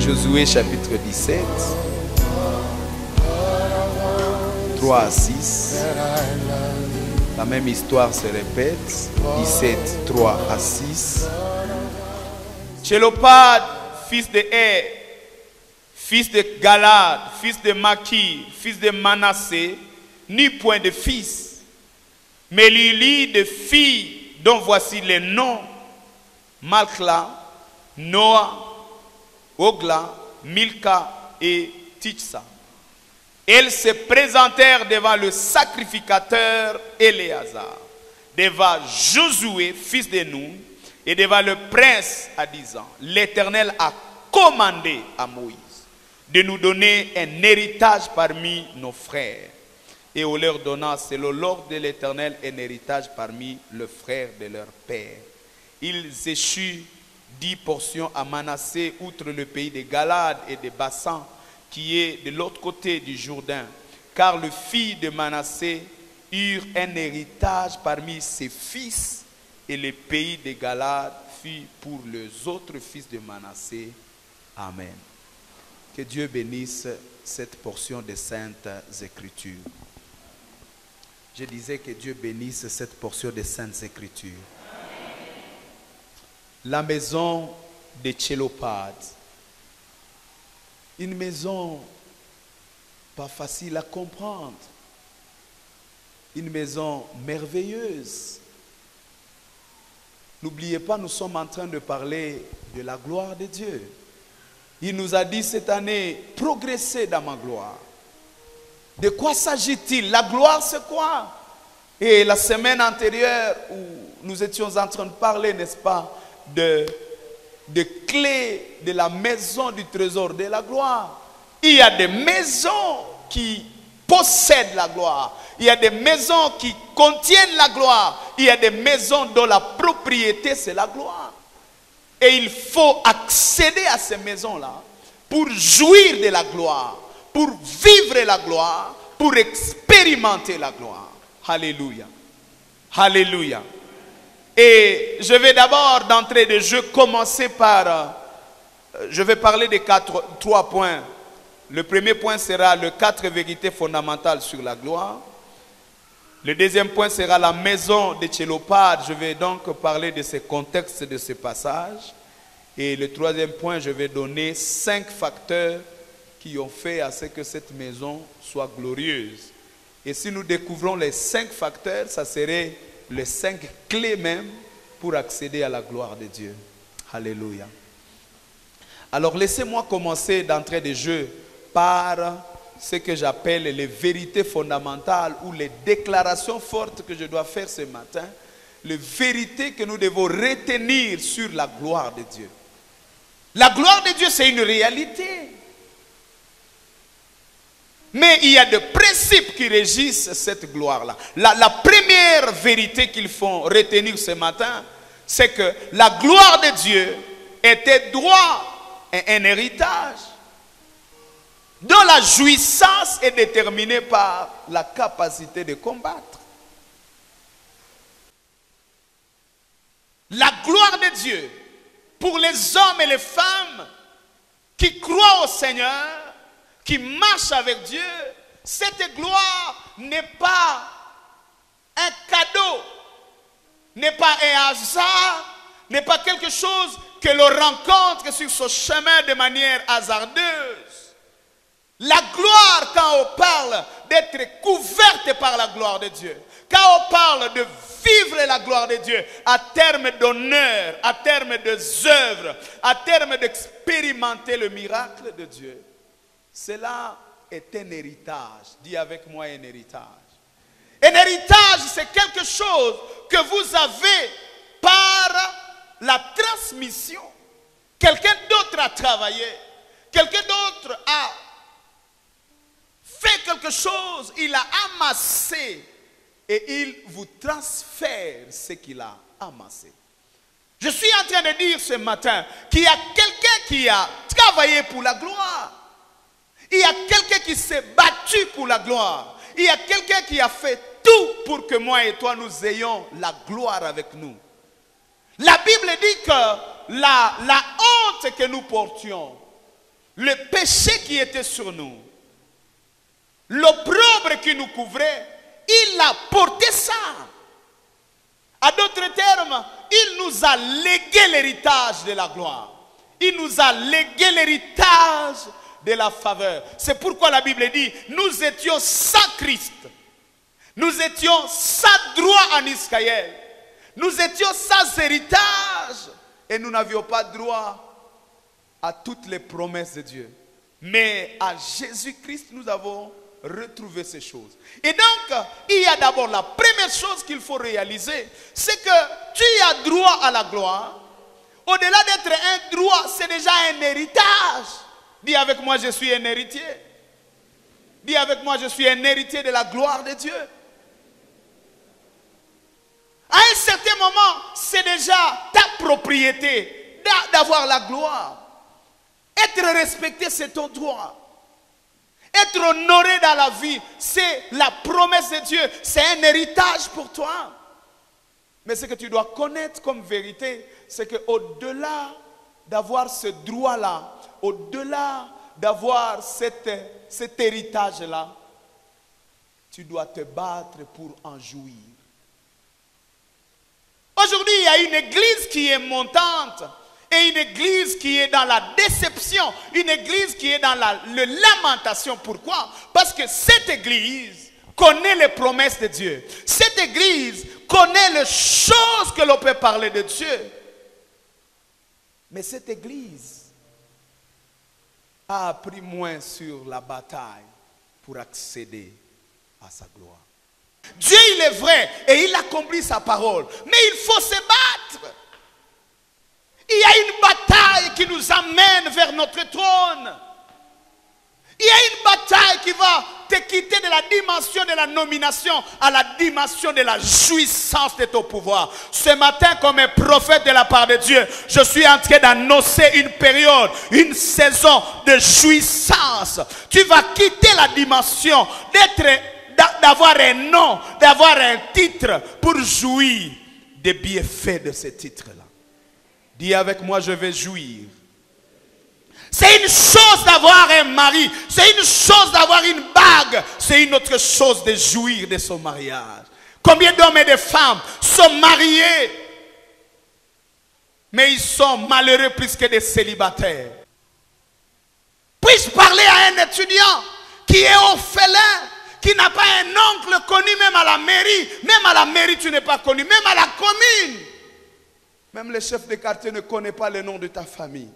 Josué chapitre 17, 3 à 6. La même histoire se répète. 17, 3 à 6. Tchelopad, fils de Er, fils de Galad, fils de Maki, fils de Manassé, ni point de fils, mais il lit de filles dont voici les noms: Malkla, Noah, Ogla, Milka et Titsa. Elles se présentèrent devant le sacrificateur Éléazar, devant Josué, fils de Nun, et devant le prince à 10 ans. L'Éternel a commandé à Moïse de nous donner un héritage parmi nos frères. Et on leur donna, selon l'ordre de l'Éternel, un héritage parmi les frères de leur père. Ils échurent 10 portions à Manassé, outre le pays de Galad et de Bassan, qui est de l'autre côté du Jourdain. Car les filles de Manassé eurent un héritage parmi ses fils, et le pays de Galad fut pour les autres fils de Manassé. Amen. Que Dieu bénisse cette portion des Saintes Écritures. Je disais que Dieu bénisse cette portion des Saintes Écritures. La maison de Tchelopad. Une maison pas facile à comprendre. Une maison merveilleuse. N'oubliez pas, nous sommes en train de parler de la gloire de Dieu. Il nous a dit cette année, progressez dans ma gloire. De quoi s'agit-il? La gloire, c'est quoi? Et la semaine antérieure, où nous étions en train de parler, n'est-ce pas, de clés de la maison du trésor de la gloire. Il y a des maisons qui possèdent la gloire. Il y a des maisons qui contiennent la gloire. Il y a des maisons dont la propriété, c'est la gloire. Et il faut accéder à ces maisons-là pour jouir de la gloire, pour vivre la gloire, pour expérimenter la gloire. Alléluia. Alléluia. Et je vais d'abord, d'entrée de jeu, commencer par... je vais parler de 3 points. Le premier point sera les 4 vérités fondamentales sur la gloire. Le deuxième point sera la maison de Tchelopad. Je vais donc parler de ce contexte, de ce passage. Et le troisième point, je vais donner 5 facteurs qui ont fait à ce que cette maison soit glorieuse. Et si nous découvrons les 5 facteurs, ça serait les 5 clés même pour accéder à la gloire de Dieu. Alléluia. Alors laissez-moi commencer d'entrée de jeu par ce que j'appelle les vérités fondamentales ou les déclarations fortes que je dois faire ce matin. Les vérités que nous devons retenir sur la gloire de Dieu. La gloire de Dieu, c'est une réalité. Mais il y a des principes qui régissent cette gloire-là. La première vérité qu'il faut retenir ce matin, c'est que la gloire de Dieu était droit et un héritage dont la jouissance est déterminée par la capacité de combattre. La gloire de Dieu pour les hommes et les femmes qui croient au Seigneur, qui marchent avec Dieu, cette gloire n'est pas un cadeau, n'est pas un hasard, n'est pas quelque chose que l'on rencontre sur ce chemin de manière hasardeuse. La gloire, quand on parle d'être couverte par la gloire de Dieu, quand on parle de vivre la gloire de Dieu à terme d'honneur, à terme des œuvres, à terme d'expérimenter le miracle de Dieu, cela est un héritage. Dis avec moi un héritage. Un héritage, c'est quelque chose que vous avez par la transmission. Quelqu'un d'autre a travaillé, quelqu'un d'autre a fait quelque chose, il a amassé et il vous transfère ce qu'il a amassé. Je suis en train de dire ce matin qu'il y a quelqu'un qui a travaillé pour la gloire. Il y a quelqu'un qui s'est battu pour la gloire. Il y a quelqu'un qui a fait tout pour que moi et toi nous ayons la gloire avec nous. La Bible dit que la honte que nous portions le péché qui était sur nous, l'opprobre qui nous couvrait, il a porté ça. À d'autres termes, il nous a légué l'héritage de la gloire. Il nous a légué l'héritage de la faveur. C'est pourquoi la Bible dit, nous étions sans Christ. Nous étions sans droit en Israël. Nous étions sans héritage. Et nous n'avions pas droit à toutes les promesses de Dieu. Mais à Jésus-Christ, nous avons retrouvé ces choses. Et donc, il y a d'abord la première chose qu'il faut réaliser, c'est que tu as droit à la gloire. Au-delà d'être un droit, c'est déjà un héritage. Dis avec moi, je suis un héritier. Dis avec moi, je suis un héritier de la gloire de Dieu. À un certain moment, c'est déjà ta propriété d'avoir la gloire. Être respecté, c'est ton droit. Être honoré dans la vie, c'est la promesse de Dieu. C'est un héritage pour toi. Mais ce que tu dois connaître comme vérité, c'est qu'au-delà d'avoir ce droit-là, au-delà d'avoir cet héritage-là, tu dois te battre pour en jouir. Aujourd'hui, il y a une église qui est montante et une église qui est dans la déception, une église qui est dans la lamentation. Pourquoi? Parce que cette église connaît les promesses de Dieu. Cette église connaît les choses que l'on peut parler de Dieu. Mais cette église a appris moins sur la bataille pour accéder à sa gloire. Dieu, il est vrai et il accomplit sa parole. Mais il faut se battre. Il y a une bataille qui nous amène vers notre trône. Il y a une bataille qui va te quitter de la dimension de la nomination à la dimension de la jouissance de ton pouvoir. Ce matin, comme un prophète de la part de Dieu, je suis en train d'annoncer une période, une saison de jouissance. Tu vas quitter la dimension d'avoir un nom, d'avoir un titre pour jouir des bienfaits de ce titre-là. Dis avec moi, je vais jouir. C'est une chose d'avoir un mari, c'est une chose d'avoir une bague, c'est une autre chose de jouir de son mariage. Combien d'hommes et de femmes sont mariés, mais ils sont malheureux plus que des célibataires? Puis-je parler à un étudiant qui est orphelin, qui n'a pas un oncle connu même à la mairie? Même à la mairie, tu n'es pas connu, même à la commune. Même le chef de quartier ne connaît pas le nom de ta famille.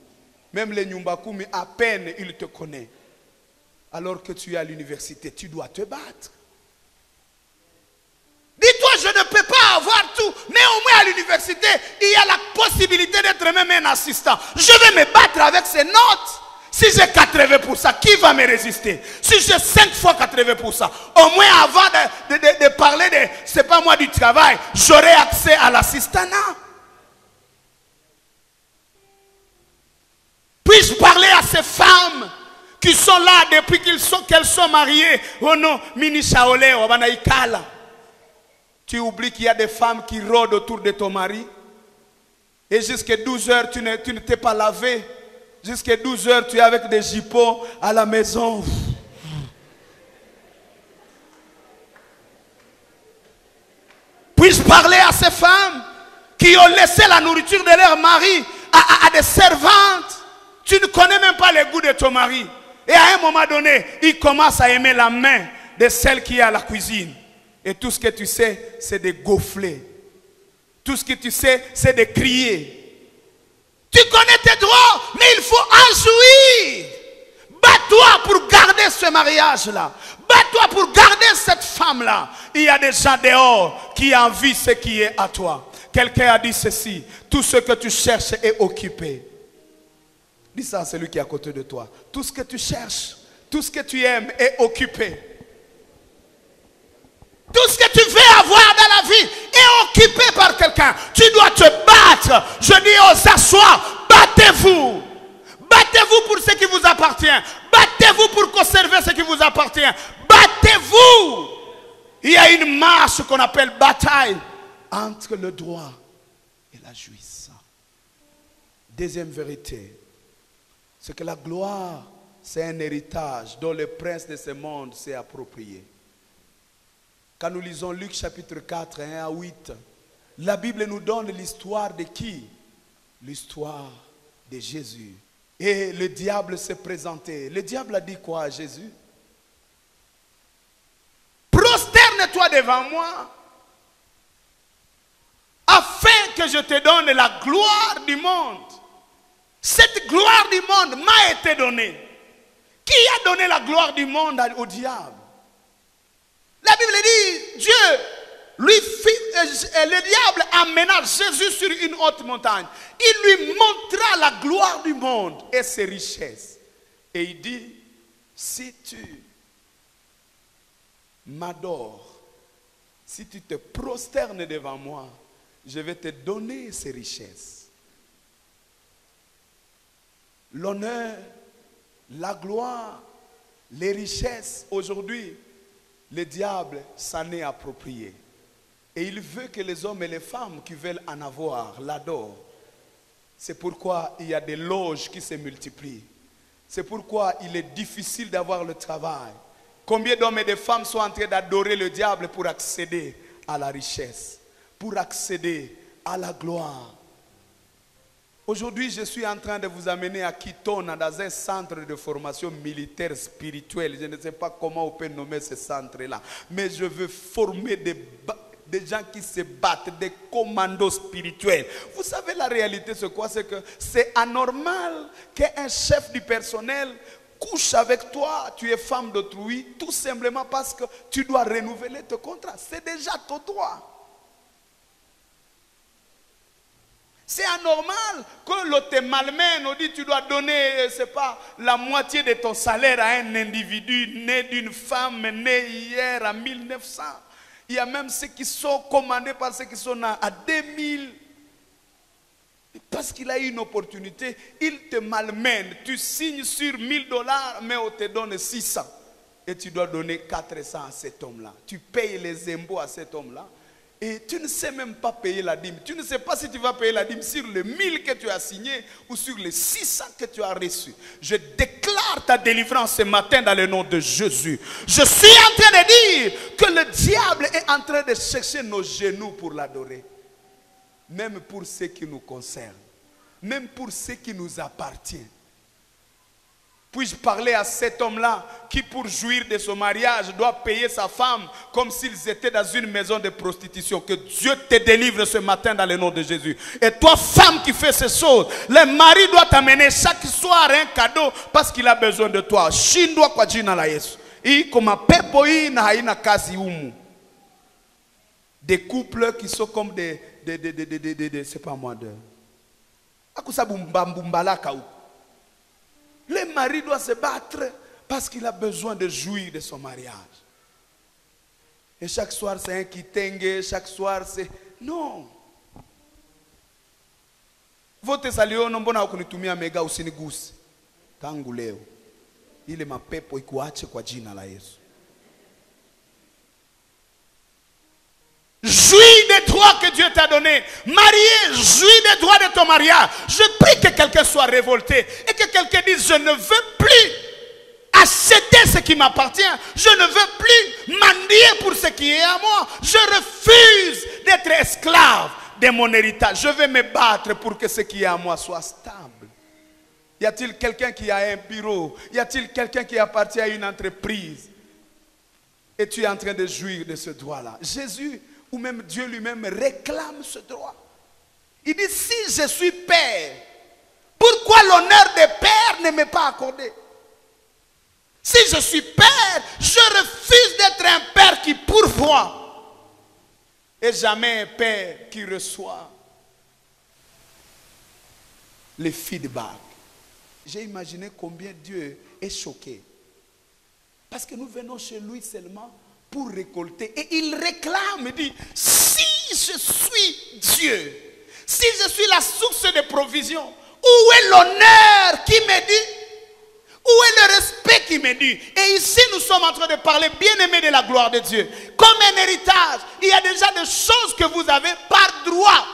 Même les Nyumbakumi, à peine il te connaît. Alors que tu es à l'université, tu dois te battre. Dis-toi, je ne peux pas avoir tout, mais au moins à l'université, il y a la possibilité d'être même un assistant. Je vais me battre avec ces notes. Si j'ai 80%, qui va me résister? Si j'ai 5 fois 80%, au moins avant de parler de, c'est pas moi du travail, j'aurai accès à l'assistanat. Puis-je parler à ces femmes qui sont là depuis qu'elles sont mariées? Oh non, Mini Shaolé, Obanaïkala. Tu oublies qu'il y a des femmes qui rôdent autour de ton mari. Et jusqu'à 12 heures, tu ne t'es pas lavé. Jusqu'à 12 heures, tu es avec des jupons à la maison. Puis-je parler à ces femmes qui ont laissé la nourriture de leur mari à des servantes? Tu ne connais même pas le goût de ton mari. Et à un moment donné, il commence à aimer la main de celle qui est à la cuisine. Et tout ce que tu sais, c'est de gonfler. Tout ce que tu sais, c'est de crier. Tu connais tes droits, mais il faut en jouir. Bats-toi pour garder ce mariage-là. Bats-toi pour garder cette femme-là. Il y a des gens dehors qui envient ce qui est à toi. Quelqu'un a dit ceci: tout ce que tu cherches est occupé. Dis ça à celui qui est à côté de toi. Tout ce que tu cherches, tout ce que tu aimes est occupé. Tout ce que tu veux avoir dans la vie est occupé par quelqu'un. Tu dois te battre. Je dis aux assoirs, battez-vous. Battez-vous pour ce qui vous appartient. Battez-vous pour conserver ce qui vous appartient. Battez-vous. Il y a une marche qu'on appelle bataille entre le droit et la jouissance. Deuxième vérité, C'est que la gloire, c'est un héritage dont le prince de ce monde s'est approprié. Quand nous lisons Luc chapitre 4, 1 à 8, la Bible nous donne l'histoire de qui? L'histoire de Jésus. Et le diable s'est présenté. Le diable a dit quoi à Jésus? Prosterne-toi devant moi, afin que je te donne la gloire du monde. Cette gloire du monde m'a été donnée. Qui a donné la gloire du monde au diable? La Bible dit, Dieu, le diable amena Jésus sur une haute montagne. Il lui montra la gloire du monde et ses richesses. Et il dit, si tu m'adores, si tu te prosternes devant moi, je vais te donner ces richesses. L'honneur, la gloire, les richesses, aujourd'hui, le diable s'en est approprié. Et il veut que les hommes et les femmes qui veulent en avoir l'adorent. C'est pourquoi il y a des loges qui se multiplient. C'est pourquoi il est difficile d'avoir le travail. Combien d'hommes et de femmes sont en train d'adorer le diable pour accéder à la richesse, pour accéder à la gloire. Aujourd'hui, je suis en train de vous amener à Kitona, dans un centre de formation militaire spirituelle. Je ne sais pas comment on peut nommer ce centre-là. Mais je veux former des gens qui se battent, des commandos spirituels. Vous savez, la réalité, c'est quoi? C'est que c'est anormal qu'un chef du personnel couche avec toi, tu es femme d'autrui, tout simplement parce que tu dois renouveler ton contrat. C'est déjà ton droit. C'est anormal que l'on te malmène, on dit tu dois donner, c'est pas, la moitié de ton salaire à un individu né d'une femme née hier en 1900. Il y a même ceux qui sont commandés par ceux qui sont à 2000. Parce qu'il a eu une opportunité, il te malmène. Tu signes sur $1000, mais on te donne 600. Et tu dois donner 400 à cet homme-là. Tu payes les impôts à cet homme-là. Et tu ne sais même pas payer la dîme. Tu ne sais pas si tu vas payer la dîme sur les 1000 que tu as signé ou sur les 600 que tu as reçus. Je déclare ta délivrance ce matin dans le nom de Jésus. Je suis en train de dire que le diable est en train de chercher nos genoux pour l'adorer. Même pour ce qui nous concerne. Même pour ce qui nous appartient. Puis-je parler à cet homme-là qui, pour jouir de son mariage, doit payer sa femme comme s'ils étaient dans une maison de prostitution. Que Dieu te délivre ce matin dans le nom de Jésus. Et toi, femme qui fais ces choses, le mari doit t'amener chaque soir un cadeau parce qu'il a besoin de toi. Shindwa kwa jina la Yesu. Et comme pepo hii na haina kazi humu. Des couples qui sont comme des c'est pas moi de. Le mari doit se battre parce qu'il a besoin de jouir de son mariage. Et chaque soir c'est un kitenge, chaque soir c'est... Non. Vote salio mbona hukunitumia mega usiniguse. Tangu leo. Ile mapepo ikuache kwa jina la Yesu. Jouis des droits que Dieu t'a donnés. Marié, jouis des droits de ton mariage. Je prie que quelqu'un soit révolté et que quelqu'un dise, je ne veux plus acheter ce qui m'appartient. Je ne veux plus mendier pour ce qui est à moi. Je refuse d'être esclave de mon héritage. Je vais me battre pour que ce qui est à moi soit stable. Y a-t-il quelqu'un qui a un bureau? Y a-t-il quelqu'un qui appartient à une entreprise? Et tu es en train de jouir de ce droit-là. Jésus, ou même Dieu lui-même, réclame ce droit. Il dit, si je suis père, pourquoi l'honneur des pères ne m'est pas accordé? Si je suis père, je refuse d'être un père qui pourvoit et jamais un père qui reçoit les feedbacks. J'ai imaginé combien Dieu est choqué. Parce que nous venons chez lui seulement pour récolter. Et il réclame, il dit, si je suis Dieu, si je suis la source de provision, où est l'honneur qui me dit? Où est le respect qui me dit? Et ici nous sommes en train de parler, bien aimé, de la gloire de Dieu. Comme un héritage, il y a déjà des choses que vous avez par droit.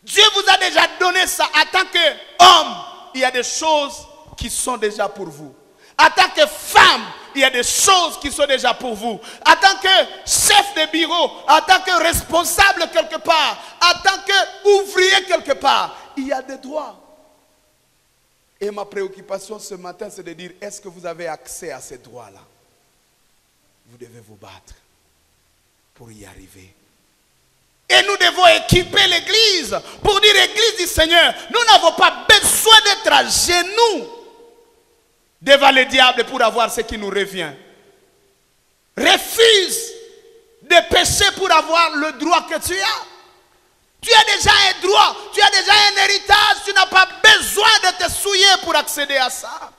Dieu vous a déjà donné ça en tant qu'homme. Il y a des choses qui sont déjà pour vous. En tant que femme, il y a des choses qui sont déjà pour vous. En tant que chef de bureau, en tant que responsable quelque part, en tant qu'ouvrier quelque part, il y a des droits. Et ma préoccupation ce matin, c'est de dire, est-ce que vous avez accès à ces droits-là? Vous devez vous battre pour y arriver. Et nous devons équiper l'église pour dire, église du Seigneur, nous n'avons pas besoin d'être à genoux devant le diable pour avoir ce qui nous revient. Refuse de pécher pour avoir le droit que tu as. Tu as déjà un droit, tu as déjà un héritage, tu n'as pas besoin de te souiller pour accéder à ça.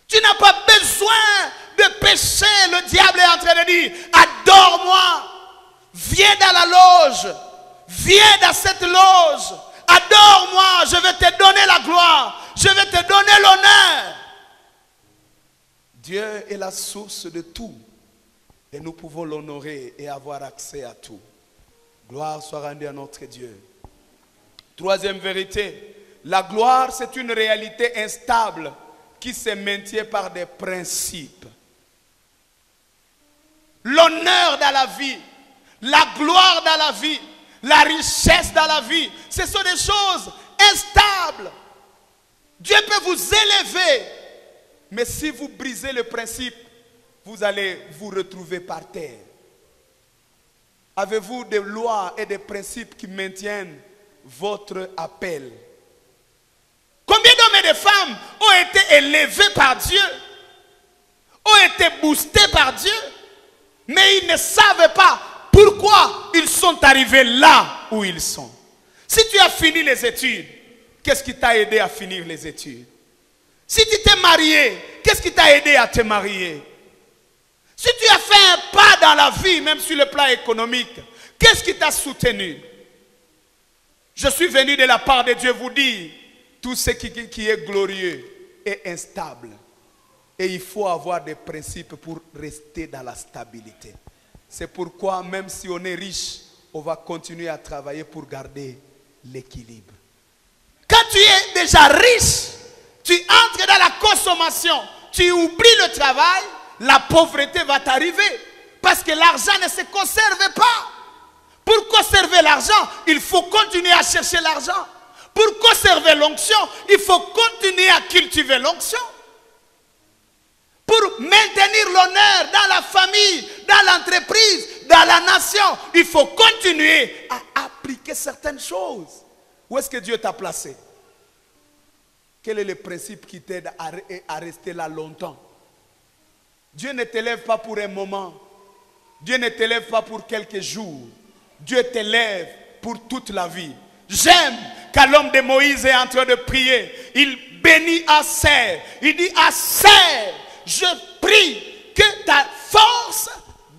Tu n'as pas besoin de pécher. Le diable est en train de dire, adore-moi, viens dans la loge, viens dans cette loge, adore-moi, je vais te donner la gloire, je vais te donner l'honneur. Dieu est la source de tout et nous pouvons l'honorer et avoir accès à tout. Gloire soit rendue à notre Dieu. Troisième vérité, la gloire c'est une réalité instable qui se maintient par des principes. L'honneur dans la vie, la gloire dans la vie, la richesse dans la vie, ce sont des choses instables. Dieu peut vous élever, mais si vous brisez le principe, vous allez vous retrouver par terre. Avez-vous des lois et des principes qui maintiennent votre appel? Combien d'hommes et de femmes ont été élevés par Dieu, ont été boostés par Dieu, mais ils ne savaient pas pourquoi ils sont arrivés là où ils sont. Si tu as fini les études, qu'est-ce qui t'a aidé à finir les études? Si tu t'es marié, qu'est-ce qui t'a aidé à te marier? Si tu as fait un pas dans la vie, même sur le plan économique, qu'est-ce qui t'a soutenu? Je suis venu de la part de Dieu vous dire, tout ce qui est glorieux est instable. Et il faut avoir des principes pour rester dans la stabilité. C'est pourquoi même si on est riche, on va continuer à travailler pour garder l'équilibre. Quand tu es déjà riche, tu entres dans la consommation, tu oublies le travail, la pauvreté va t'arriver. Parce que l'argent ne se conserve pas. Pour conserver l'argent, il faut continuer à chercher l'argent. Pour conserver l'onction, il faut continuer à cultiver l'onction. Pour maintenir l'honneur dans la famille, dans l'entreprise, dans la nation, il faut continuer à appliquer certaines choses. Où est-ce que Dieu t'a placé? Quel est le principe qui t'aide à rester là longtemps? Dieu ne t'élève pas pour un moment. Dieu ne t'élève pas pour quelques jours. Dieu t'élève pour toute la vie. J'aime quand l'homme de Moïse est en train de prier. Il bénit Asser. Il dit, Asser, je prie que ta force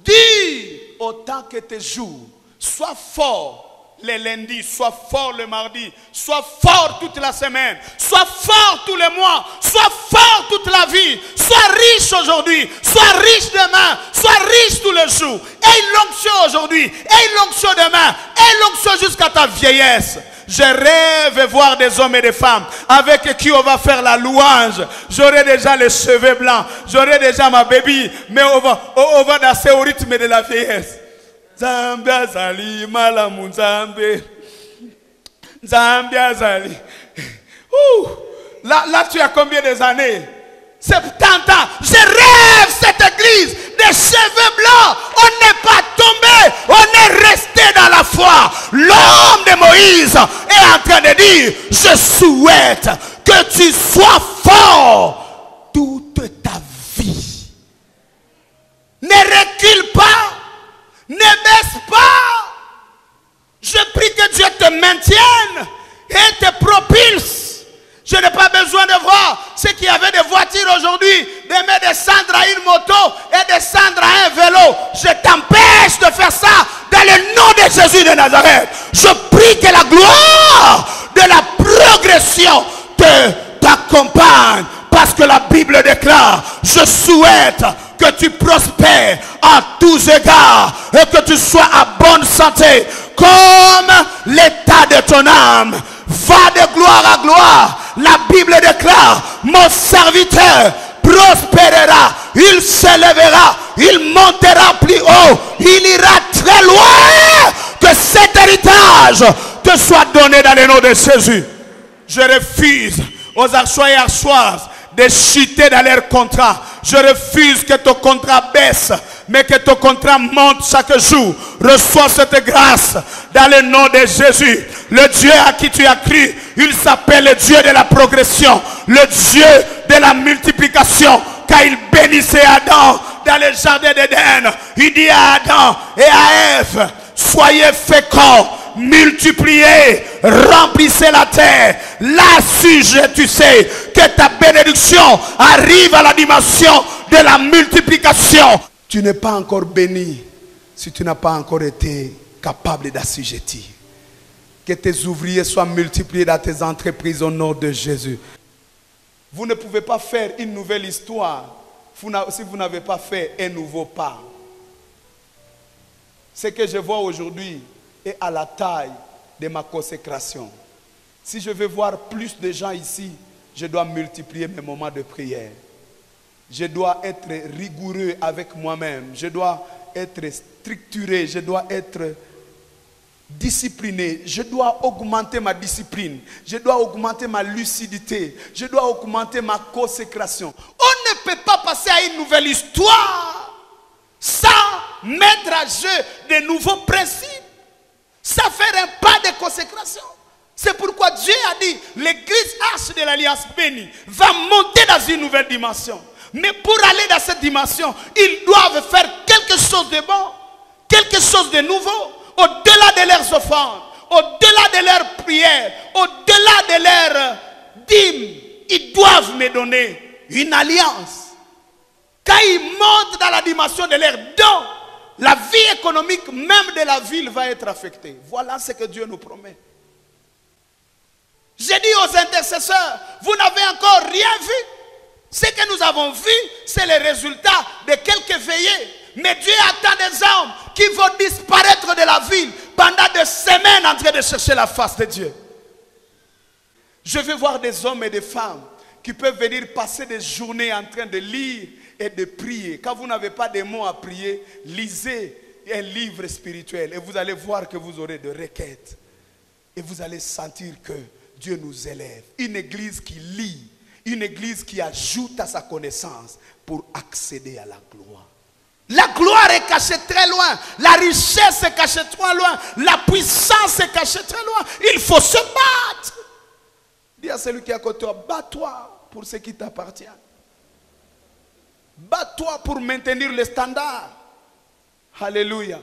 dure autant que tes jours. Sois fort les lundis, sois fort le mardi, sois fort toute la semaine, sois fort tous les mois, sois fort toute la vie, sois riche aujourd'hui, sois riche demain, sois riche tous les jours. Aie l'onction aujourd'hui, aie l'onction demain, aie l'onction jusqu'à ta vieillesse. Je rêve de voir des hommes et des femmes avec qui on va faire la louange. J'aurai déjà les cheveux blancs, j'aurai déjà ma baby, mais on va danser au rythme de la vieillesse. Zambia Zali, Malamu Zambé. Zambia Zali. Là, tu as combien des années? 70 ans. Je rêve cette église des cheveux blancs. On n'est pas tombé, on est resté dans la foi. L'homme de Moïse est en train de dire, je souhaite que tu sois fort toute ta vie. Ne recule pas. Ne baisse pas. Je prie que Dieu te maintienne et te propulse. Je n'ai pas besoin de voir ceux qui avaient des voitures aujourd'hui, de me descendre à une moto et descendre à un vélo. Je t'empêche de faire ça dans le nom de Jésus de Nazareth. Je prie que la gloire de la progression t'accompagne. Parce que la Bible déclare, je souhaite que tu prospères à tous égards et que tu sois à bonne santé comme l'état de ton âme. Va de gloire à gloire. la Bible déclare, mon serviteur prospérera, il s'élèvera, il montera plus haut, il ira très loin. Que cet héritage te soit donné dans le nom de Jésus. Je refuse aux archois et archoises de chuter dans leur contrat. Je refuse que ton contrat baisse, mais que ton contrat monte chaque jour. Reçois cette grâce dans le nom de Jésus. Le Dieu à qui tu as cru, il s'appelle le Dieu de la progression, le Dieu de la multiplication. Car il bénissait Adam dans le jardin d'Éden. Il dit à Adam et à Ève, soyez féconds, multipliez, remplissez la terre. Là, tu sais que ta bénédiction arrive à la dimension de la multiplication. Tu n'es pas encore béni si tu n'as pas encore été capable d'assujettir. Que tes ouvriers soient multipliés dans tes entreprises au nom de Jésus. Vous ne pouvez pas faire une nouvelle histoire si vous n'avez pas fait un nouveau pas. Ce que je vois aujourd'hui est à la taille de ma consécration. Si je veux voir plus de gens ici, je dois multiplier mes moments de prière. Je dois être rigoureux avec moi-même. Je dois être structuré. Je dois être discipliné. Je dois augmenter ma discipline. Je dois augmenter ma lucidité. Je dois augmenter ma consécration. On ne peut pas passer à une nouvelle histoire sans mettre à jeu de nouveaux principes, sans faire un pas de consécration. C'est pourquoi Dieu a dit, l'église arche de l'alliance bénie va monter dans une nouvelle dimension. Mais pour aller dans cette dimension, ils doivent faire quelque chose de bon, quelque chose de nouveau, au-delà de leurs offrandes, au-delà de leurs prières, au-delà de leurs dîmes. Ils doivent me donner une alliance. Quand ils montent dans la dimension de leurs dons, la vie économique même de la ville va être affectée. Voilà ce que Dieu nous promet. J'ai dit aux intercesseurs, vous n'avez encore rien vu. Ce que nous avons vu, c'est le résultat de quelques veillées. Mais Dieu attend des hommes qui vont disparaître de la ville pendant des semaines en train de chercher la face de Dieu. Je veux voir des hommes et des femmes qui peuvent venir passer des journées en train de lire et de prier. Quand vous n'avez pas de mots à prier, lisez un livre spirituel et vous allez voir que vous aurez de requêtes. Et vous allez sentir que Dieu nous élève. Une église qui lit, une église qui ajoute à sa connaissance pour accéder à la gloire. La gloire est cachée très loin. La richesse est cachée très loin. La puissance est cachée très loin. Il faut se battre. Dis à celui qui est à côté de toi, bats-toi pour ce qui t'appartient. Bats-toi pour maintenir le standard. Alléluia.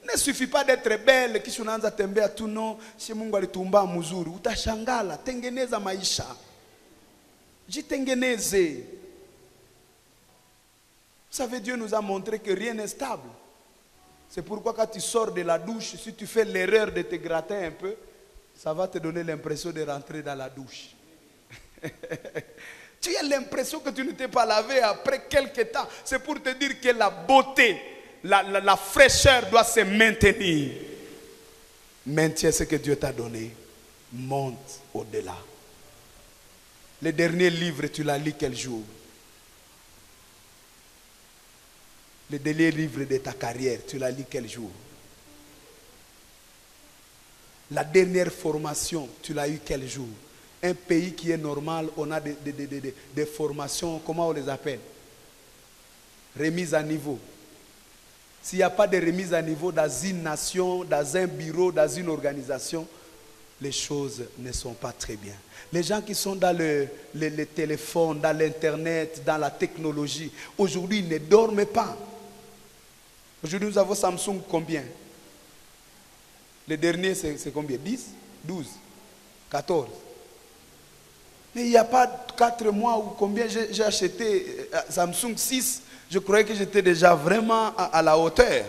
Il ne suffit pas d'être belle. Kisha unaanza tembea tu no. Si Mungu alitumba mzuri. Utashangala. Tengeneza maisha. Jitengeneze. Vous savez, Dieu nous a montré que rien n'est stable. C'est pourquoi quand tu sors de la douche, si tu fais l'erreur de te gratter un peu, ça va te donner l'impression de rentrer dans la douche. Tu as l'impression que tu ne t'es pas lavé après quelques temps. C'est pour te dire que la beauté, la fraîcheur doit se maintenir. Maintiens ce que Dieu t'a donné. Monte au-delà. Le dernier livre, tu l'as lu quel jour? Le dernier livre de ta carrière, tu l'as lu quel jour? La dernière formation, tu l'as eu quel jour? Un pays qui est normal, on a des formations, comment on les appelle? Remise à niveau. S'il n'y a pas de remise à niveau dans une nation, dans un bureau, dans une organisation, les choses ne sont pas très bien. Les gens qui sont dans le téléphone, dans l'internet, dans la technologie, aujourd'hui ils ne dorment pas. Aujourd'hui nous avons Samsung combien? Le dernier c'est combien? 10, 12, 14. Mais il n'y a pas 4 mois ou combien j'ai acheté Samsung 6. Je croyais que j'étais déjà vraiment à la hauteur.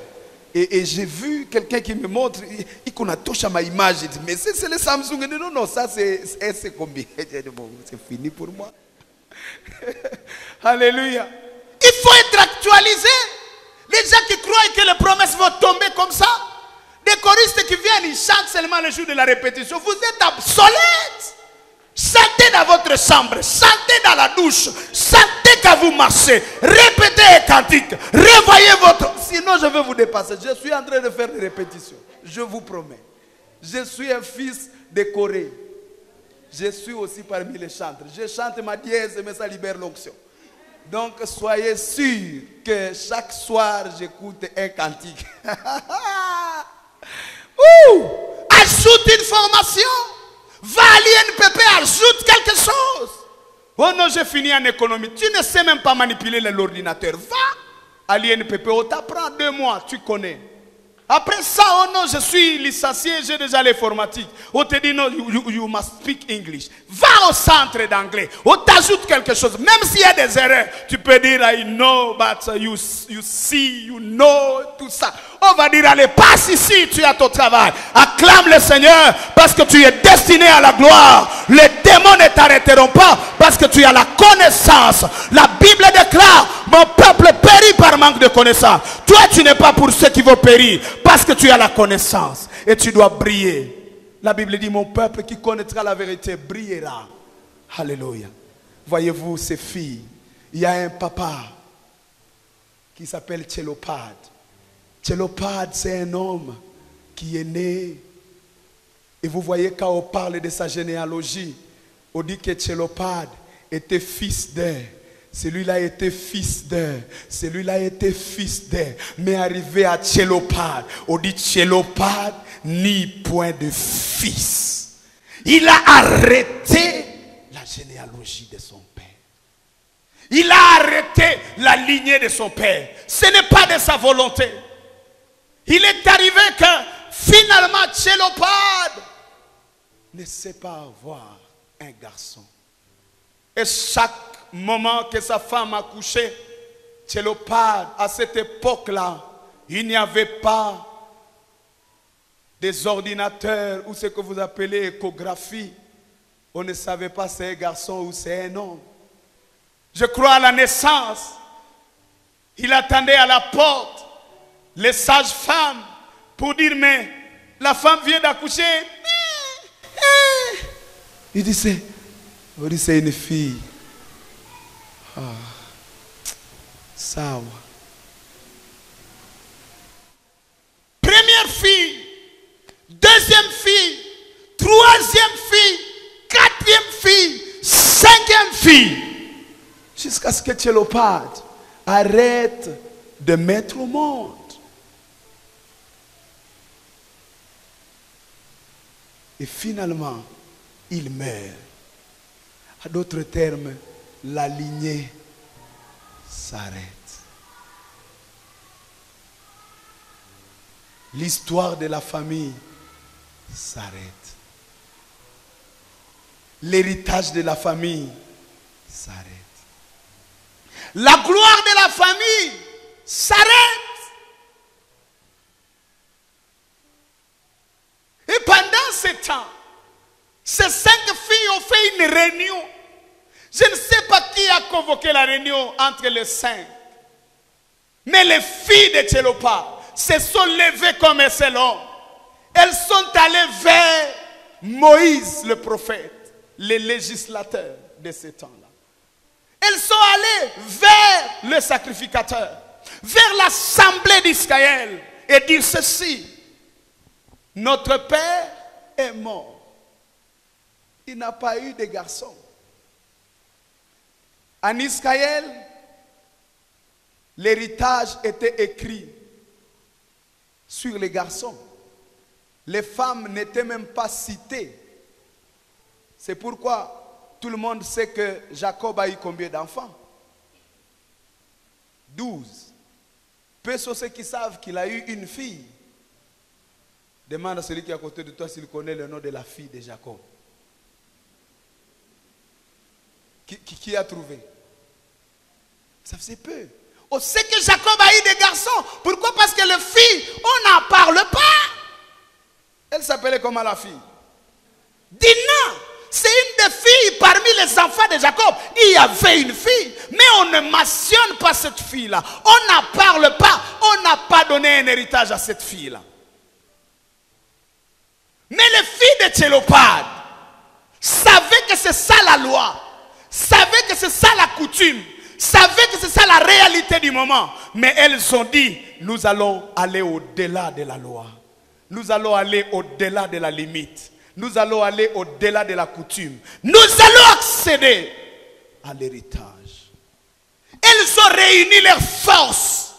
Et j'ai vu quelqu'un qui me montre, il a touché à ma image. Il dit, mais c'est le Samsung. Il dit, non, ça c'est combien? J'ai dit, bon, c'est fini pour moi. Alléluia. Il faut être actualisé. Les gens qui croient que les promesses vont tomber comme ça, des choristes qui viennent, ils chantent seulement le jour de la répétition. Vous êtes obsolètes. Chantez dans votre chambre, chantez dans la douche, chantez quand vous marchez, répétez les cantiques, revoyez votre... Sinon je vais vous dépasser. Je suis en train de faire des répétitions. Je vous promets. Je suis un fils de Corée. Je suis aussi parmi les chanteurs. Je chante ma dièse, mais ça libère l'onction. Donc soyez sûrs que chaque soir j'écoute un cantique. Ajoute une formation. Va à l'INPP, ajoute quelque chose. Oh non, j'ai fini en économie. Tu ne sais même pas manipuler l'ordinateur. Va à l'INPP, on t'apprend 2 mois, tu connais. Après ça, oh non, je suis licencié, j'ai déjà l'informatique. On te dit non, you must speak English. Va au centre d'anglais. On t'ajoute quelque chose. Même s'il y a des erreurs, tu peux dire I know, but you see, you know, tout ça. On va dire allez, passe ici, tu as ton travail. Acclame le Seigneur parce que tu es destiné à la gloire. Les démons ne t'arrêteront pas parce que tu as la connaissance. La Bible déclare, mon peuple périt par manque de connaissance. Toi, tu n'es pas pour ceux qui vont périr parce que tu as la connaissance et tu dois briller. La Bible dit, mon peuple qui connaîtra la vérité brillera. Alléluia. Voyez-vous ces filles, il y a un papa qui s'appelle Tchelopad. Tchelopad, c'est un homme qui est né. Et vous voyez quand on parle de sa généalogie, on dit que Tchelopad était fils d'un. Celui-là était fils d'un. Celui-là était fils d'un. Mais arrivé à Tchelopad, on dit Tchelopad ni point de fils. Il a arrêté la généalogie de son père. Il a arrêté la lignée de son père. Ce n'est pas de sa volonté. Il est arrivé que finalement Tchelopad ne sait pas avoir un garçon. Et chaque moment que sa femme a couché, Tchelopad, à cette époque-là, il n'y avait pas des ordinateurs ou ce que vous appelez échographie. On ne savait pas si c'est un garçon ou c'est un homme. Je crois à la naissance, il attendait à la porte les sages-femmes pour dire mais la femme vient d'accoucher. Il dit c'est une fille. Ah, ça. Première fille, deuxième fille, troisième fille, quatrième fille, cinquième fille. Jusqu'à ce que Tchelopad arrête de mettre au monde. Et finalement, il meurt. À d'autres termes, la lignée s'arrête. L'histoire de la famille s'arrête. L'héritage de la famille s'arrête. La gloire de la famille s'arrête. Et pendant ce temps, ces 5 filles ont fait une réunion. Je ne sais pas qui a convoqué la réunion entre les 5. Mais les filles de Tchelopad se sont levées comme un seul homme. Elles sont allées vers Moïse le prophète, le législateur de ce temps-là. Elles sont allées vers le sacrificateur, vers l'assemblée d'Israël et dire ceci. Notre père est mort. Il n'a pas eu de garçon. En Israël, l'héritage était écrit sur les garçons. Les femmes n'étaient même pas citées. C'est pourquoi tout le monde sait que Jacob a eu combien d'enfants? 12. Peu sont ceux qui savent qu'il a eu une fille. Demande à celui qui est à côté de toi s'il connaît le nom de la fille de Jacob. Qui a trouvé? Ça faisait peu. On sait que Jacob a eu des garçons. Pourquoi? Parce que les filles, on n'en parle pas. Elle s'appelait comment la fille? Dina. C'est une des filles parmi les enfants de Jacob. Il y avait une fille, mais on ne mentionne pas cette fille-là. On n'en parle pas. On n'a pas donné un héritage à cette fille-là. Mais les filles de Tchelopad savaient que c'est ça la loi, savaient que c'est ça la coutume, savaient que c'est ça la réalité du moment. Mais elles ont dit, nous allons aller au-delà de la loi. Nous allons aller au-delà de la limite. Nous allons aller au-delà de la coutume. Nous allons accéder à l'héritage. Elles ont réuni leurs forces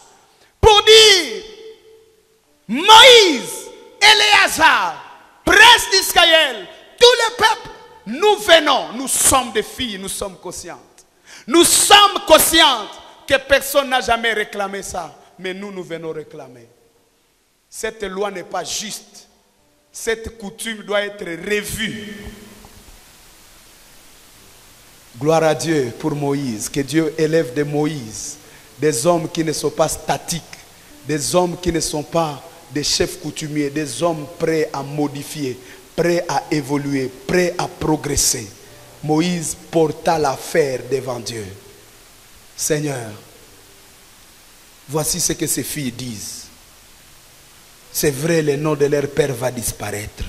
pour dire, Moïse, Éléazar, prince d'Israël, tout le peuple, nous venons, nous sommes des filles, nous sommes conscientes. Nous sommes conscientes que personne n'a jamais réclamé ça, mais nous venons réclamer. Cette loi n'est pas juste. Cette coutume doit être revue. Gloire à Dieu pour Moïse. Que Dieu élève de Moïse des hommes qui ne sont pas statiques, des hommes qui ne sont pas des chefs coutumiers, des hommes prêts à modifier, prêts à évoluer, prêts à progresser. Moïse porta l'affaire devant Dieu. Seigneur, voici ce que ces filles disent. C'est vrai, le nom de leur père va disparaître.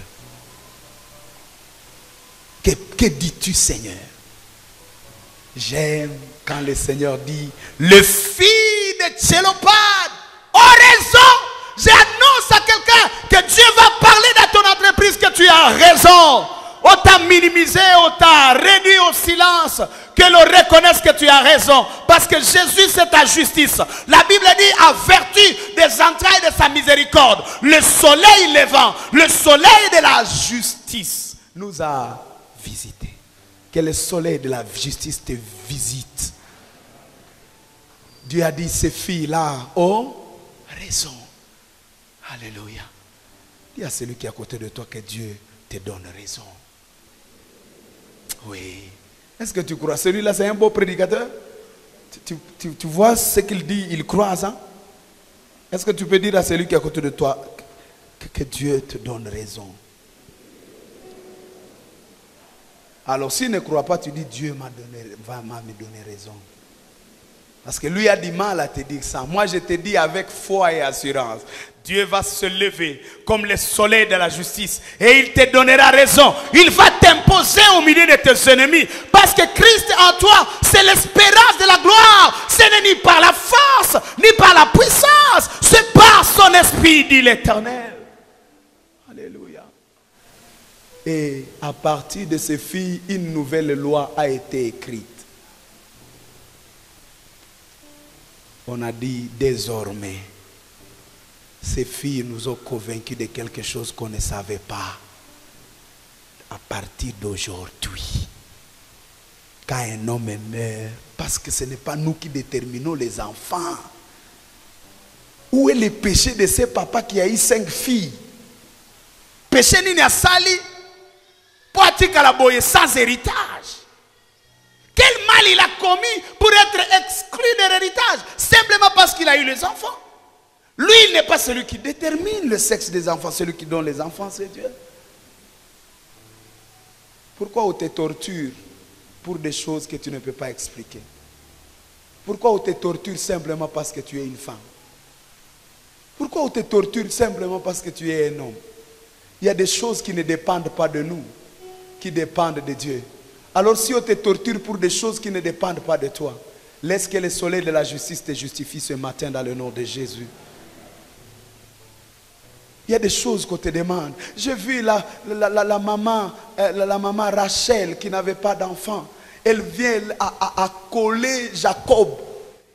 Que dis-tu, Seigneur? J'aime quand le Seigneur dit, les filles de Tchelopad ont raison. J'annonce à quelqu'un que Dieu va parler dans ton entreprise que tu as raison. On t'a minimisé, on t'a réduit au silence. Que l'on reconnaisse que tu as raison. Parce que Jésus, c'est ta justice. La Bible dit, à vertu des entrailles de sa miséricorde, le soleil levant, le soleil de la justice nous a visités. Que le soleil de la justice te visite. Dieu a dit, ces filles-là ont raison. Alléluia. Dis à celui qui est à côté de toi que Dieu te donne raison. Oui. Est-ce que tu crois? Celui-là, c'est un beau prédicateur. Tu vois ce qu'il dit, il croit à ça. Est-ce que tu peux dire à celui qui est à côté de toi que Dieu te donne raison? Alors s'il ne croit pas, tu dis Dieu m'a me donné raison. Parce que lui a du mal à te dire ça. Moi je te dis avec foi et assurance. Dieu va se lever comme le soleil de la justice. Et il te donnera raison. Il va t'imposer au milieu de tes ennemis. Parce que Christ en toi, c'est l'espérance de la gloire. Ce n'est ni par la force, ni par la puissance. C'est par son esprit, dit l'Éternel. Alléluia. Et à partir de ces filles, une nouvelle loi a été écrite. On a dit désormais, ces filles nous ont convaincus de quelque chose qu'on ne savait pas. À partir d'aujourd'hui, quand un homme meurt, parce que ce n'est pas nous qui déterminons les enfants. Où est le péché de ce papa qui a eu 5 filles? Péché ni a sali, sans héritage. Quel mal il a commis pour être exclu de l'héritage? Simplement parce qu'il a eu les enfants. Lui, il n'est pas celui qui détermine le sexe des enfants. Celui qui donne les enfants, c'est Dieu. Pourquoi on te torture pour des choses que tu ne peux pas expliquer? Pourquoi on te torture simplement parce que tu es une femme? Pourquoi on te torture simplement parce que tu es un homme? Il y a des choses qui ne dépendent pas de nous, qui dépendent de Dieu. Alors si on te torture pour des choses qui ne dépendent pas de toi, laisse que le soleil de la justice te justifie ce matin dans le nom de Jésus. Il y a des choses qu'on te demande. J'ai vu la maman Rachel qui n'avait pas d'enfant. Elle vient à coller Jacob.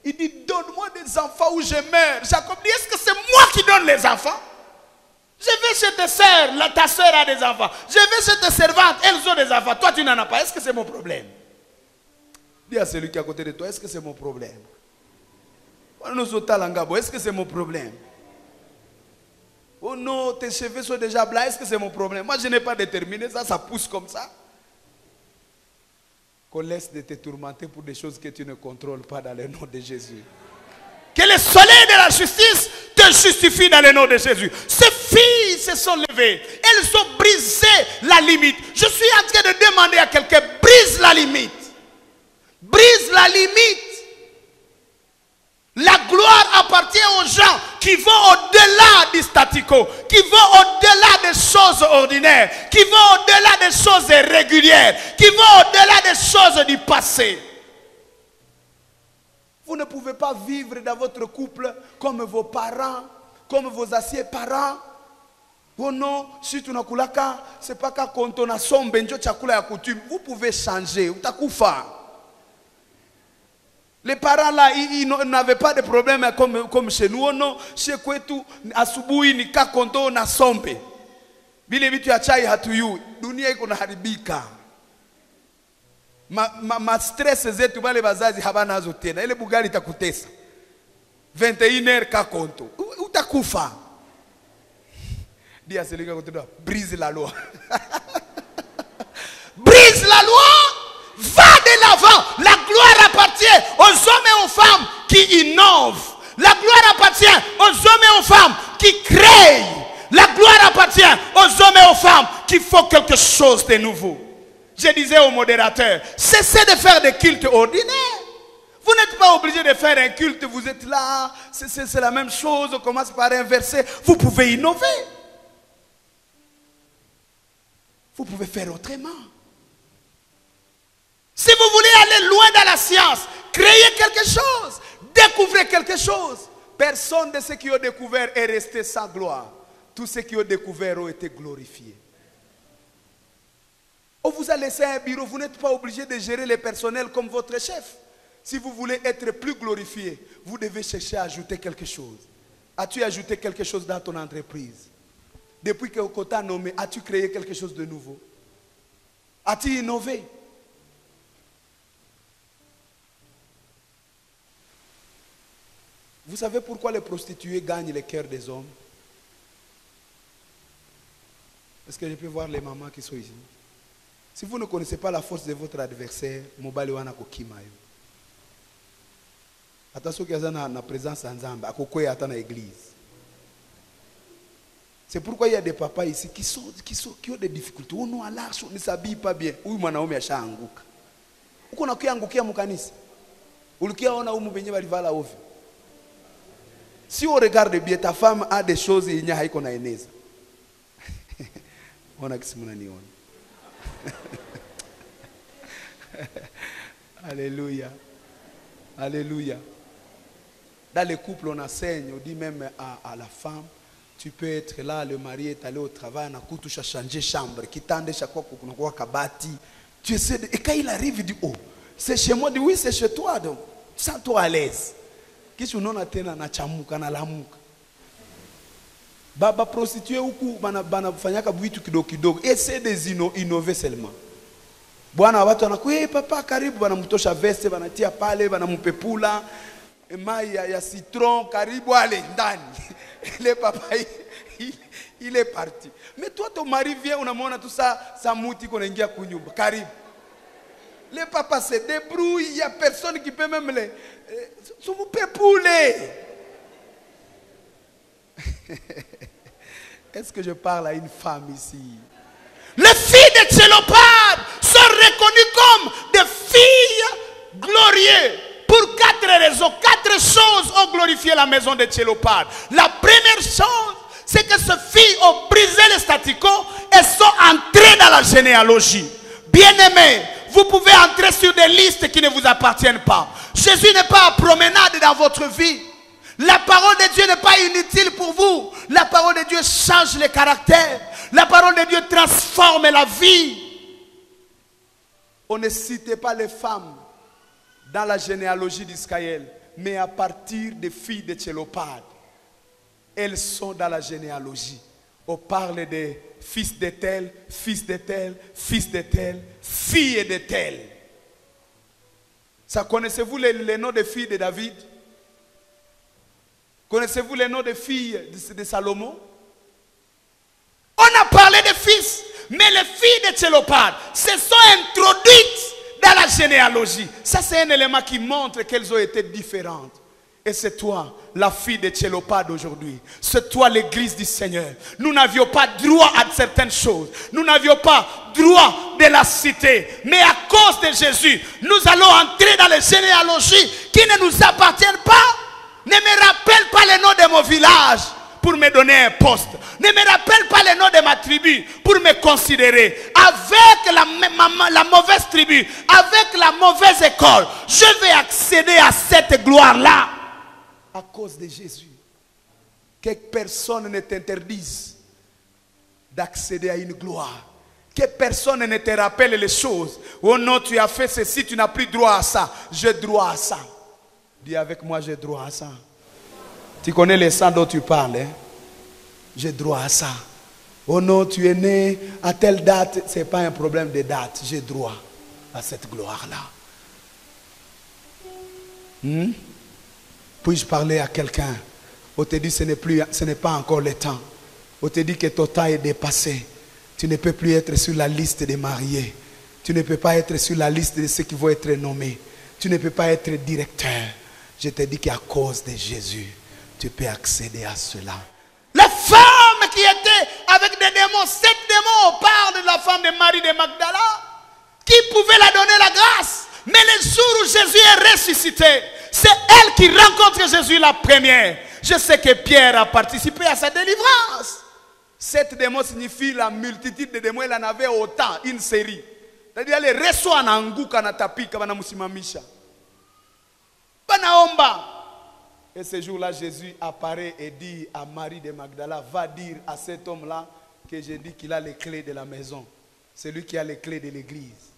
Il dit, donne-moi des enfants ou je meurs. Jacob dit, est-ce que c'est moi qui donne les enfants? Je vais chez tes sœurs, ta sœur a des enfants. Je vais chez tes servantes, elles ont des enfants. Toi, tu n'en as pas. Est-ce que c'est mon problème? Dis à celui qui est à côté de toi, est-ce que c'est mon problème? Est-ce que c'est mon problème? Oh non, tes cheveux sont déjà blancs, est-ce que c'est mon problème? Moi, je n'ai pas déterminé ça, ça pousse comme ça. Qu'on laisse de te tourmenter pour des choses que tu ne contrôles pas dans le nom de Jésus. Que le soleil de la justice te justifie dans le nom de Jésus. Ces filles se sont levées. Elles ont brisé la limite. Je suis en train de demander à quelqu'un, brise la limite. Brise la limite. La gloire appartient aux gens qui vont au-delà du statu quo, qui vont au-delà des choses ordinaires, qui vont au-delà des choses régulières, qui vont au-delà des choses du passé. Vous ne pouvez pas vivre dans votre couple comme vos parents, comme vos anciens parents. Oh non, si tu n'as pas, c'est pas quand on a son benjo chakula ya coutume. Vous pouvez changer. Utakufa. Les parents là, ils n'avaient pas de problème comme chez nous. Oh non, chez Kwetu, asubuhi ni kakonto na sombe. Bile vitu ya chai hatuyu. Dunia iko na haribika. Ma stress zetu wale bazazi habana nazo tena. Ile bugali itakutesa. 21h kakonto. Utakufa. Dis à celui qui est à côté de toi, brise la loi. Brise la loi. Va de l'avant. La gloire appartient aux hommes et aux femmes qui innovent. La gloire appartient aux hommes et aux femmes qui créent. La gloire appartient aux hommes et aux femmes qui font quelque chose de nouveau. Je disais au modérateur, cessez de faire des cultes ordinaires. Vous n'êtes pas obligé de faire un culte, vous êtes là, c'est la même chose, on commence par un verset. Vous pouvez innover. Vous pouvez faire autrement. Si vous voulez aller loin dans la science, créer quelque chose, découvrez quelque chose. Personne de ceux qui ont découvert est resté sans gloire. Tous ceux qui ont découvert ont été glorifiés. On vous a laissé un bureau, vous n'êtes pas obligé de gérer les personnels comme votre chef. Si vous voulez être plus glorifié, vous devez chercher à ajouter quelque chose. As-tu ajouté quelque chose dans ton entreprise? Depuis qu'on t'a nommé, as-tu créé quelque chose de nouveau? As-tu innové? Vous savez pourquoi les prostituées gagnent les cœurs des hommes? Est-ce que je peux voir les mamans qui sont ici? Si vous ne connaissez pas la force de votre adversaire, mobali wana kokimayo. Attention qu'il y a na présence en Zambie, à Kokoye à na église. C'est pourquoi il y a des papas ici qui ont des difficultés. Oh non, Allah, ne s'habille pas bien. Oui, mwanaume ashaanguka. Uko nakuya angukia mkanisa. Ulikia ona umu benye balivala ovyo. Si on regarde bien, ta femme a des choses et il n'y a haiko na eneza. On a kisi munaniona. Alléluia. Alléluia. Dans les couples, on enseigne, on dit même à la femme, tu peux être là, le mari est allé au travail, on a tout changé chambre, qui tende chaque fois qu'on a kabati. Tu essaies de... Et quand il arrive, il dit, oh, c'est chez moi, il dit, oui, c'est chez toi, donc, sens-toi à l'aise. Qu'est-ce qu'on a tena na chamuka na lamuka. Baba prostitué huku banafanyaka vitu kidogo kidogo. Essaie de innover seulement. Bwana watu wanakuwa papa karibu banamtosha veste banatia pale banampepula mai ya citron karibu ale ndani. Le papa il est parti. Mais toi ton mari vient unamwona tout ça sa muti konaingia kunyumba karibu. Le papa se débrouille, il y a personne qui peut même les vous pepouler. Est-ce que je parle à une femme ici? Les filles de Tchelopad sont reconnues comme des filles glorieuses pour 4 raisons. 4 choses ont glorifié la maison de Tchelopad. La première chose, c'est que ces filles ont brisé le statu quo et sont entrées dans la généalogie. Bien-aimés, vous pouvez entrer sur des listes qui ne vous appartiennent pas. Jésus n'est pas en promenade dans votre vie. La parole de Dieu n'est pas inutile pour vous. La parole de Dieu change le caractère. La parole de Dieu transforme la vie. On ne citait pas les femmes dans la généalogie d'Israël, mais à partir des filles de Tchelopad. Elles sont dans la généalogie. On parle des fils de tel, fils de tel, fils de tel, filles de tel. Ça, connaissez-vous les noms des filles de David? Connaissez-vous les noms des filles de Salomon? On a parlé des fils, mais les filles de Tchelopad se sont introduites dans la généalogie. Ça, c'est un élément qui montre qu'elles ont été différentes. Et c'est toi, la fille de Tchelopad aujourd'hui. C'est toi, l'église du Seigneur. Nous n'avions pas droit à certaines choses. Nous n'avions pas droit de la citer. Mais à cause de Jésus, nous allons entrer dans les généalogies qui ne nous appartiennent pas. Ne me rappelle pas le nom de mon village pour me donner un poste. Ne me rappelle pas le nom de ma tribu pour me considérer. Avec la mauvaise tribu, avec la mauvaise école, je vais accéder à cette gloire-là. À cause de Jésus. Que personne ne t'interdise d'accéder à une gloire. Que personne ne te rappelle les choses. Oh non, tu as fait ceci, tu n'as plus droit à ça. J'ai droit à ça. Dis avec moi, j'ai droit à ça. Tu connais les sang dont tu parles. Hein? J'ai droit à ça. Oh non, tu es né à telle date. Ce n'est pas un problème de date. J'ai droit à cette gloire-là. Puis-je parler à quelqu'un? On te dit ce n'est pas encore le temps. On te dit que ton temps est dépassé. Tu ne peux plus être sur la liste des mariés. Tu ne peux pas être sur la liste de ceux qui vont être nommés. Tu ne peux pas être directeur. Je te dis qu'à cause de Jésus, tu peux accéder à cela. La femme qui était avec des démons, 7 démons, on parle de la femme de Marie de Magdala, qui pouvait la donner la grâce. Mais le jour où Jésus est ressuscité, c'est elle qui rencontre Jésus la première. Je sais que Pierre a participé à sa délivrance. 7 démons signifie la multitude de démons. Il en avait autant, une série. C'est-à-dire, les reçoit en anguka na tapika bana musimamisha. Banaomba. Et ce jour-là, Jésus apparaît et dit à Marie de Magdala, va dire à cet homme-là que j'ai dit qu'il a les clés de la maison. C'est lui qui a les clés de l'église.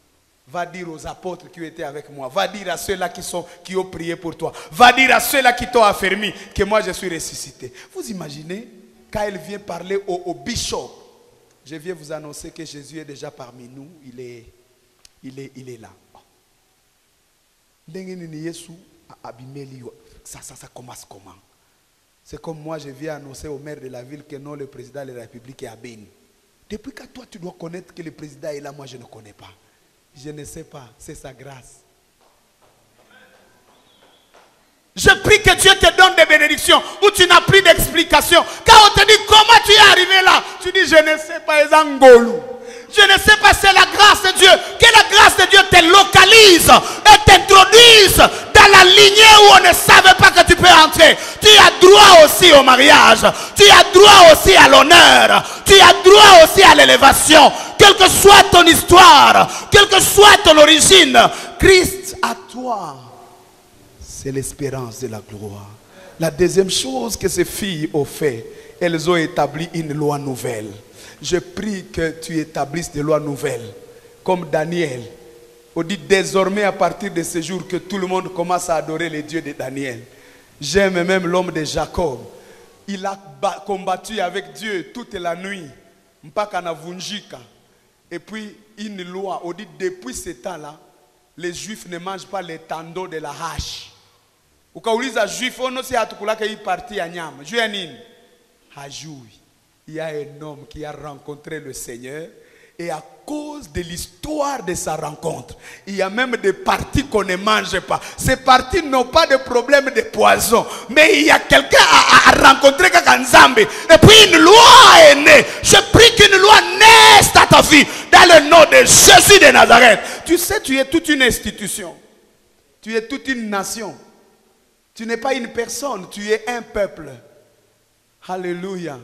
Va dire aux apôtres qui étaient avec moi. Va dire à ceux-là qui ont prié pour toi. Va dire à ceux-là qui t'ont affermi que moi je suis ressuscité. Vous imaginez, quand elle vient parler au bishop, je viens vous annoncer que Jésus est déjà parmi nous. Il est là. Ça commence comment? C'est comme moi, je viens annoncer au maire de la ville que non, le président de la République est à Béni. Depuis que toi, tu dois connaître que le président est là, moi, je ne connais pas. Je ne sais pas, c'est sa grâce. Je prie que Dieu te donne des bénédictions où tu n'as plus d'explication. Quand on te dit comment tu es arrivé là, tu dis je ne sais pas, Ezangolou. Je ne sais pas, c'est la grâce de Dieu. Que la grâce de Dieu te localise et t'introduise dans la lignée où on ne savait pas que tu peux entrer. Tu as droit aussi au mariage. Tu as droit aussi à l'honneur. Tu as droit aussi à l'élévation. Quelle que soit ton histoire, quelle que soit ton origine, Christ à toi, c'est l'espérance de la gloire. La deuxième chose que ces filles ont fait, elles ont établi une loi nouvelle. Je prie que tu établisses des lois nouvelles, comme Daniel. On dit désormais à partir de ce jour que tout le monde commence à adorer les dieux de Daniel. J'aime même l'homme de Jacob. Il a combattu avec Dieu toute la nuit. Mpaka na vunjika. Et puis une loi, on dit depuis ce temps-là, les juifs ne mangent pas les tendons de la hache. Ukauliza juif, ono si hatukulaka hii parti ya nyama. Juu ya nini? Hajui. Il y a un homme qui a rencontré le Seigneur et à cause de l'histoire de sa rencontre, il y a même des parties qu'on ne mange pas. Ces parties n'ont pas de problème de poison, mais il y a quelqu'un à rencontrer Kakanzambe et puis une loi est née. Je prie qu'une loi naisse dans ta vie dans le nom de Jésus de Nazareth. Tu sais, tu es toute une institution. Tu es toute une nation. Tu n'es pas une personne, tu es un peuple. Alléluia.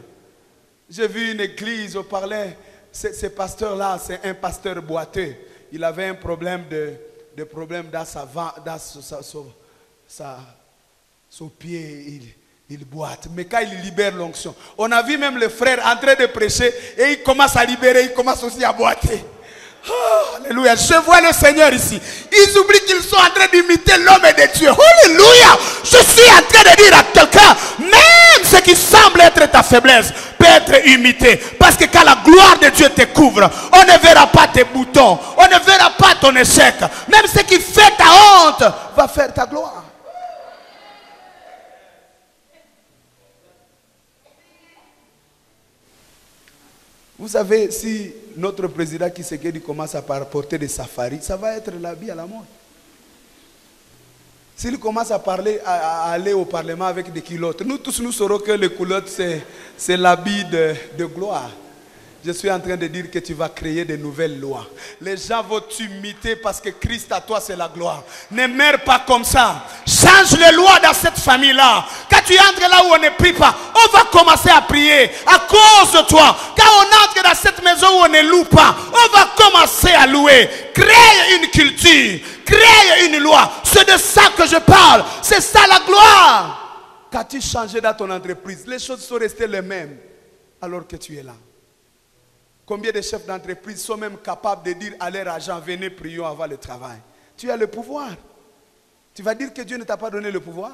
J'ai vu une église, on parlait, ce pasteur-là, c'est un pasteur boiteux. Il avait un problème de problème dans son pied, il boite. Mais quand il libère l'onction, on a vu même le frère en train de prêcher et il commence à libérer, il commence aussi à boiter. Oh, alléluia, je vois le Seigneur ici. Ils oublient qu'ils sont en train d'imiter l'homme de Dieu. Alléluia, je suis en train de dire à quelqu'un, même ce qui semble être ta faiblesse peut être imité. Parce que quand la gloire de Dieu te couvre, on ne verra pas tes boutons, on ne verra pas ton échec. Même ce qui fait ta honte va faire ta gloire. Vous savez, si notre président Tshisekedi commence à porter des safaris, ça va être l'habit à la mode. S'il commence à parler, à aller au Parlement avec des culottes, nous tous nous saurons que les culottes, c'est l'habit de gloire. Je suis en train de dire que tu vas créer de nouvelles lois. Les gens vont t'imiter parce que Christ à toi c'est la gloire. Ne meurs pas comme ça. Change les lois dans cette famille-là. Quand tu entres là où on ne prie pas, on va commencer à prier à cause de toi. Quand on entre dans cette maison où on ne loue pas, on va commencer à louer. Crée une culture, crée une loi. C'est de ça que je parle. C'est ça la gloire. Quand tu changes dans ton entreprise, les choses sont restées les mêmes alors que tu es là. Combien de chefs d'entreprise sont même capables de dire à leur agent, venez prions avant le travail. Tu as le pouvoir. Tu vas dire que Dieu ne t'a pas donné le pouvoir?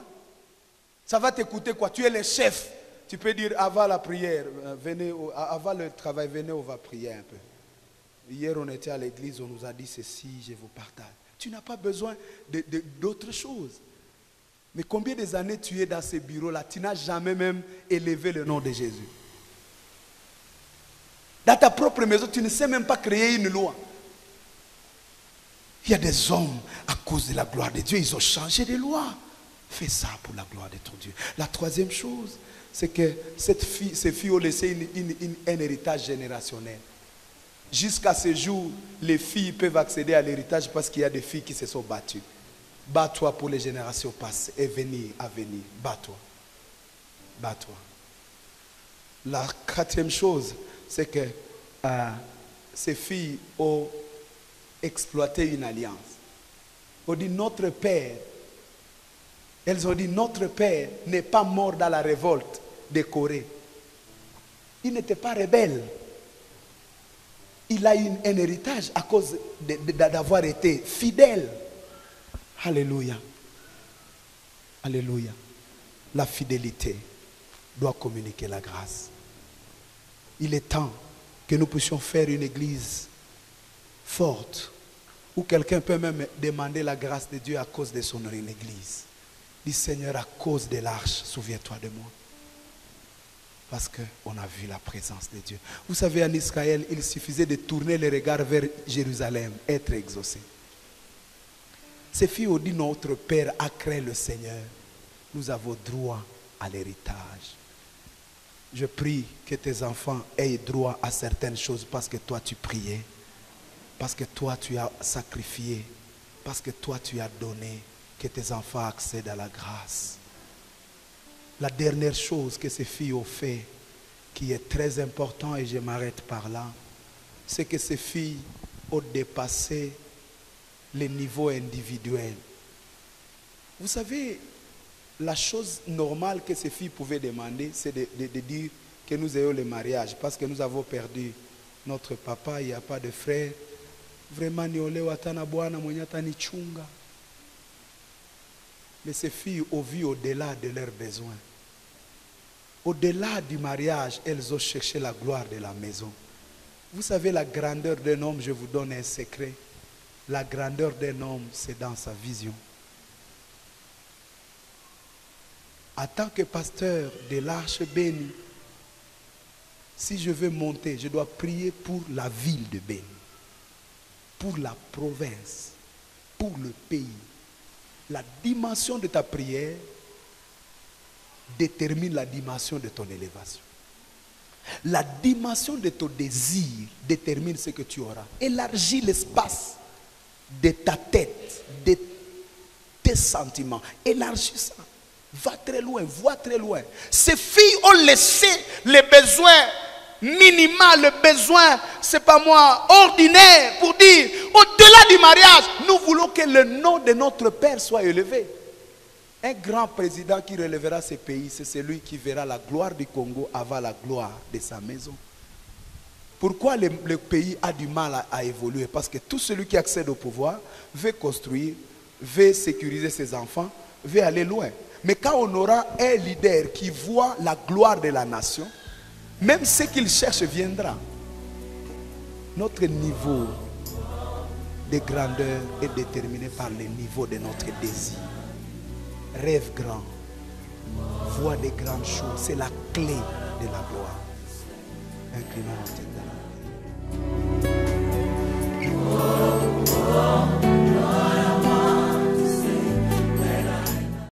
Ça va t'écouter quoi? Tu es le chef. Tu peux dire avant la prière, avant le travail, venez, on va prier un peu. Hier, on était à l'église, on nous a dit ceci, je vous partage. Tu n'as pas besoin d'autre chose. Mais combien des années tu es dans ces bureaux-là, tu n'as jamais même élevé le nom de Jésus. Dans ta propre maison, tu ne sais même pas créer une loi. Il y a des hommes, à cause de la gloire de Dieu, ils ont changé de loi. Fais ça pour la gloire de ton Dieu. La troisième chose, c'est que ces filles ont laissé un héritage générationnel. Jusqu'à ce jour, les filles peuvent accéder à l'héritage parce qu'il y a des filles qui se sont battues. Bats-toi pour les générations passées et à venir. Bats-toi. Bats-toi. La quatrième chose, c'est que ces filles ont exploité une alliance. On dit notre Père. Elles ont dit notre Père n'est pas mort dans la révolte de Corée. Il n'était pas rebelle. Il a eu un héritage à cause d'avoir été fidèle. Alléluia. Alléluia. La fidélité doit communiquer la grâce. Il est temps que nous puissions faire une église forte, où quelqu'un peut même demander la grâce de Dieu à cause de son église. Dis Seigneur, à cause de l'arche, souviens-toi de moi. Parce qu'on a vu la présence de Dieu. Vous savez, en Israël, il suffisait de tourner les regards vers Jérusalem, être exaucé. Ces filles ont dit, notre Père a créé le Seigneur. Nous avons droit à l'héritage. Je prie que tes enfants aient droit à certaines choses parce que toi tu priais. Parce que toi tu as sacrifié. Parce que toi tu as donné. Que tes enfants accèdent à la grâce. La dernière chose que ces filles ont fait, qui est très important, et je m'arrête par là, c'est que ces filles ont dépassé les niveaux individuels. Vous savez, la chose normale que ces filles pouvaient demander, c'est de dire que nous ayons le mariage, parce que nous avons perdu notre papa, il n'y a pas de frère. Vraiment, mais ces filles ont vu au-delà de leurs besoins. Au-delà du mariage, elles ont cherché la gloire de la maison. Vous savez, la grandeur d'un homme, je vous donne un secret. La grandeur d'un homme, c'est dans sa vision. En tant que pasteur de l'Arche bénie, si je veux monter, je dois prier pour la ville de Béni, pour la province, pour le pays. La dimension de ta prière détermine la dimension de ton élévation. La dimension de ton désir détermine ce que tu auras. Élargis l'espace de ta tête, de tes sentiments. Élargis ça. Va très loin, vois très loin. Ces filles ont laissé les besoins minimal, le besoin, c'est pas moi, ordinaire, pour dire, au-delà du mariage, nous voulons que le nom de notre Père soit élevé. Un grand président qui relèvera ce pays, c'est celui qui verra la gloire du Congo avant la gloire de sa maison. Pourquoi le pays a du mal à évoluer? Parce que tout celui qui accède au pouvoir veut construire, veut sécuriser ses enfants, veut aller loin. Mais quand on aura un leader qui voit la gloire de la nation, même ce qu'il cherche viendra. Notre niveau de grandeur est déterminé par le niveau de notre désir. Rêve grand. Vois des grandes choses. C'est la clé de la gloire. Inclinons nos têtes.